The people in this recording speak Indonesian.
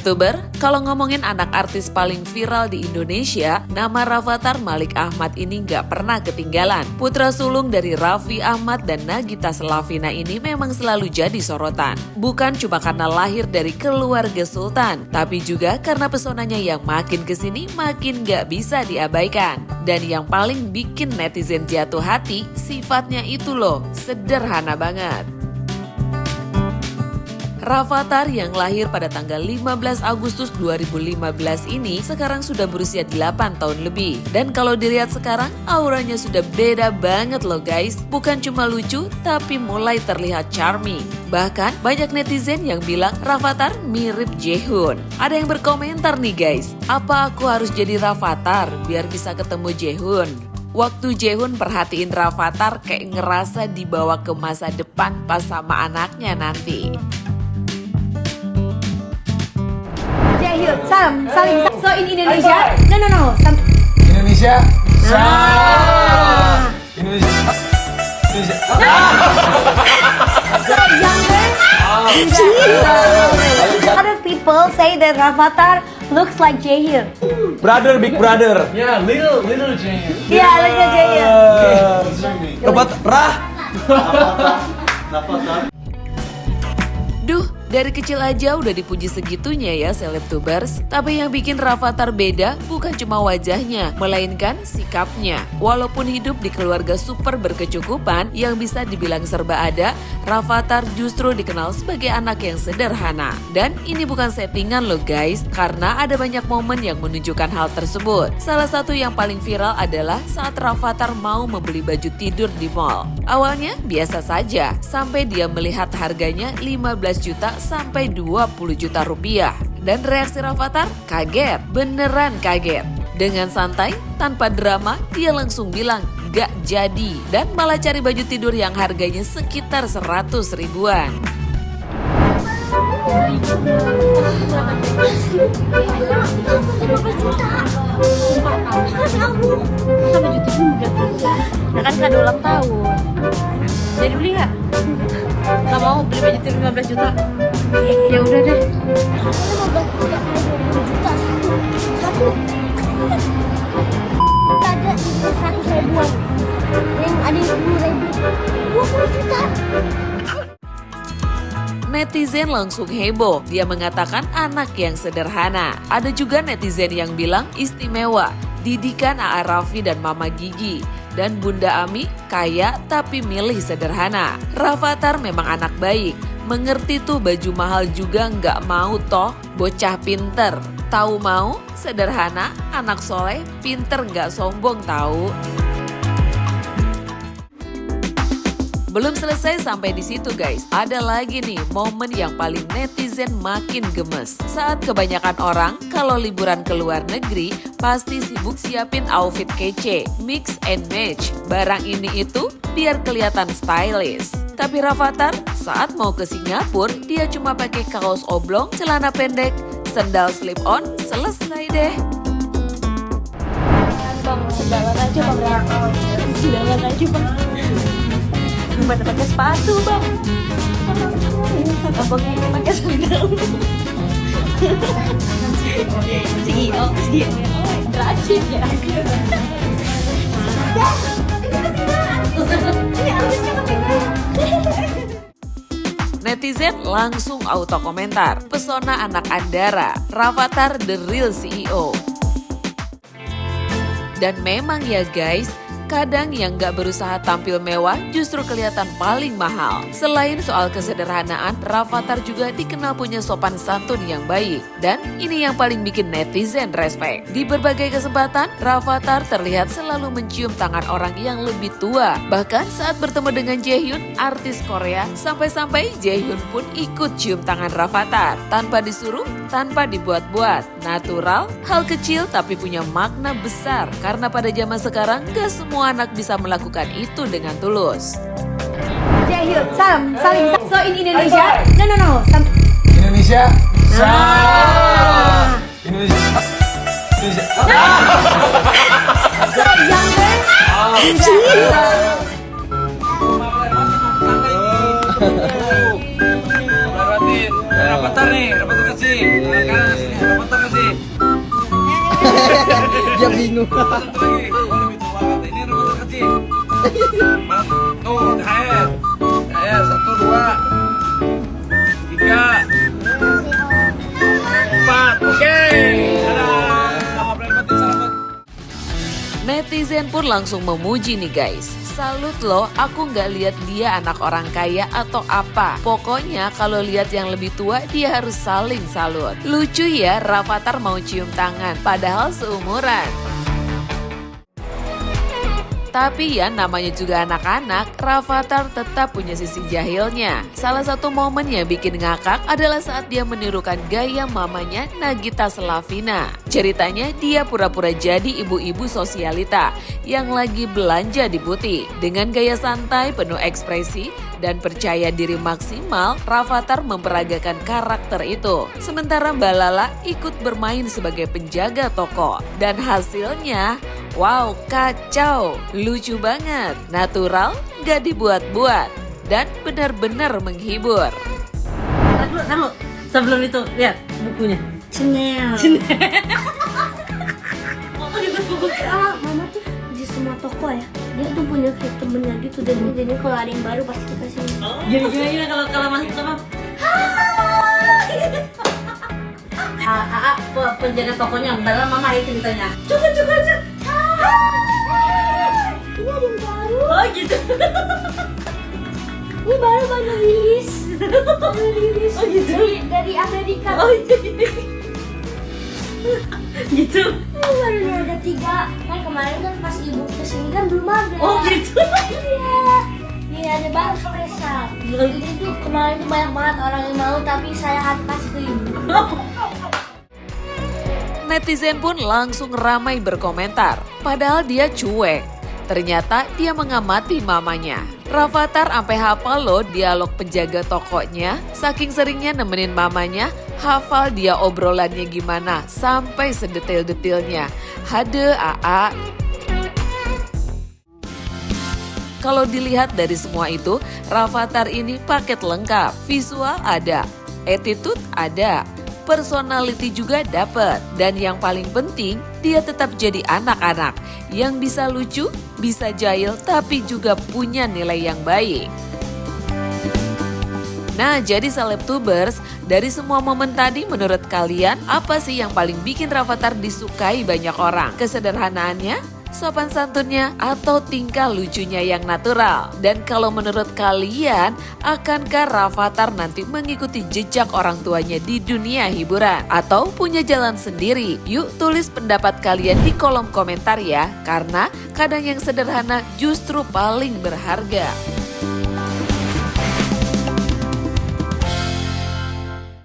Selebtuber, kalau ngomongin anak artis paling viral di Indonesia, nama Rafathar Malik Ahmad ini nggak pernah ketinggalan. Putra sulung dari Raffi Ahmad dan Nagita Slavina ini memang selalu jadi sorotan. Bukan cuma karena lahir dari keluarga sultan, tapi juga karena pesonanya yang makin kesini makin nggak bisa diabaikan. Dan yang paling bikin netizen jatuh hati, sifatnya itu loh, sederhana banget. Rafathar yang lahir pada tanggal 15 Agustus 2015 ini sekarang sudah berusia 8 tahun lebih. Dan kalau dilihat sekarang, auranya sudah beda banget loh guys. Bukan cuma lucu, tapi mulai terlihat charming. Bahkan banyak netizen yang bilang Rafathar mirip Jaehoon. Ada yang berkomentar nih guys, apa aku harus jadi Rafathar biar bisa ketemu Jaehoon? Waktu Jaehoon perhatiin Rafathar kayak ngerasa dibawa ke masa depan pas sama anaknya nanti. Jaehoon, saling. So in Indonesia, no. Indonesia, Ah. Indonesia. So younger. Other people say that Rafathar looks like Jaehoon. Brother, big brother. Yeah, little Jane. Yeah, look at Jaehoon. Tempat rah. Duh, dari kecil aja udah dipuji segitunya ya Selebtubers. Tapi yang bikin Rafathar beda bukan cuma wajahnya, melainkan sikapnya. Walaupun hidup di keluarga super berkecukupan yang bisa dibilang serba ada, Rafathar justru dikenal sebagai anak yang sederhana. Dan ini bukan settingan loh guys, karena ada banyak momen yang menunjukkan hal tersebut. Salah satu yang paling viral adalah saat Rafathar mau membeli baju tidur di mall. Awalnya biasa saja, sampai dia melihat harganya 15 juta sampai 20 juta rupiah. Dan reaksi Rafathar kaget, beneran kaget. Dengan santai, tanpa drama, dia langsung bilang gak jadi dan malah cari baju tidur yang harganya sekitar 100 ribuan. Nah kan kado ulang tahun. Jadi beli nggak? Nggak mau beli baju tidur 15 juta. Ya udah deh. 15 juta satu. Ada 100 ribuan. Yang ada 10 ribu. 20 juta. Netizen langsung heboh, dia mengatakan anak yang sederhana. Ada juga netizen yang bilang istimewa, didikan A.A. Raffi dan Mama Gigi. Dan Bunda Ami kaya tapi milih sederhana. Rafathar memang anak baik, mengerti tuh baju mahal juga nggak mau toh, bocah pinter. Tahu mau, sederhana, anak soleh, pinter nggak sombong tahu. Belum selesai sampai di situ guys, ada lagi nih momen yang paling netizen makin gemes. Saat kebanyakan orang kalau liburan ke luar negeri pasti sibuk siapin outfit kece, mix and match. Barang ini itu biar kelihatan stylish. Tapi Rafathar saat mau ke Singapura dia cuma pakai kaos oblong, celana pendek, sandal slip on, selesai deh. Bang, sedalan aja bang. Sedalan aja bang. Gimana pakai sepatu bang? Abangnya pakai sandal. CEO, rajin ya. Netizen langsung auto komentar, pesona anak Andara, Rafathar the real CEO. Dan memang ya guys, kadang yang gak berusaha tampil mewah justru kelihatan paling mahal. Selain soal kesederhanaan, Rafathar juga dikenal punya sopan santun yang baik. Dan ini yang paling bikin netizen respect. Di berbagai kesempatan, Rafathar terlihat selalu mencium tangan orang yang lebih tua. Bahkan saat bertemu dengan Jaehoon, artis Korea, sampai-sampai Jaehoon pun ikut cium tangan Rafathar. Tanpa disuruh, tanpa dibuat-buat. Natural, hal kecil tapi punya makna besar. Karena pada zaman sekarang gak semua anak bisa melakukan itu dengan tulus. Jaehoon, saling. So in Indonesia, no. Indonesia, Ah. Indonesia. So younger. Rafathar Rafathar nih, Rafathar kasih. Tangan kanan sini, Rafathar kasih. Dia bingung. Satu lagi. Oh, lebih tua kata ini Rafathar kasih. Mana? Tuh, THR. THR 1, 2, 3, 4. Oke. Dadah. Sama brand batin, salam. Netizen pun langsung memuji nih guys. Salut loh, aku nggak lihat dia anak orang kaya atau apa. Pokoknya kalau lihat yang lebih tua dia harus saling salut. Lucu ya, Rafathar mau cium tangan, padahal seumuran. Tapi ya namanya juga anak-anak, Rafathar tetap punya sisi jahilnya. Salah satu momen yang bikin ngakak adalah saat dia menirukan gaya mamanya Nagita Slavina. Ceritanya dia pura-pura jadi ibu-ibu sosialita yang lagi belanja di butik. Dengan gaya santai, penuh ekspresi, dan percaya diri maksimal, Rafathar memperagakan karakter itu. Sementara Mbak Lala ikut bermain sebagai penjaga toko. Dan hasilnya, wow, kacau, lucu banget, natural, gak dibuat-buat, dan benar-benar menghibur. Tahu, sebelum itu lihat bukunya. Chanel. Oh, itu buku. Mama tuh di semua toko ya, dia tuh punya kayak temennya gitu, dan jadi kalau ada yang baru pasti dikasih. Gini kalau masuk sama penjaga tokonya, padahal mama itu ceritanya. Coba. Ini ada yang baru. Oh gitu. Ini baru rilis. Oh gitu. Dari Amerika. Oh gitu. Gitu. Ini baru nih ada 3. Kan kemarin kan pas ibu kesini kan belum ada. Oh gitu. Iya. Ini ada baru spesial. Ini tuh kemarin tuh banyak banget orang yang mau, tapi saya harus kasih ke ibu. Netizen pun langsung ramai berkomentar, padahal dia cuek. Ternyata dia mengamati mamanya. Rafathar sampai hafal loh dialog penjaga tokonya. Saking seringnya nemenin mamanya, hafal dia obrolannya gimana sampai sedetail-detailnya. Hade AA. Kalau dilihat dari semua itu, Rafathar ini paket lengkap. Visual ada, attitude ada, personality juga dapat. Dan yang paling penting, dia tetap jadi anak-anak yang bisa lucu, bisa jahil, tapi juga punya nilai yang baik. Nah, jadi Selebtubers, dari semua momen tadi menurut kalian, apa sih yang paling bikin Rafathar disukai banyak orang? Kesederhanaannya? Sopan santunnya, atau tingkah lucunya yang natural? Dan kalau menurut kalian, akankah Rafathar nanti mengikuti jejak orang tuanya di dunia hiburan? Atau punya jalan sendiri? Yuk tulis pendapat kalian di kolom komentar ya, karena kadang yang sederhana justru paling berharga.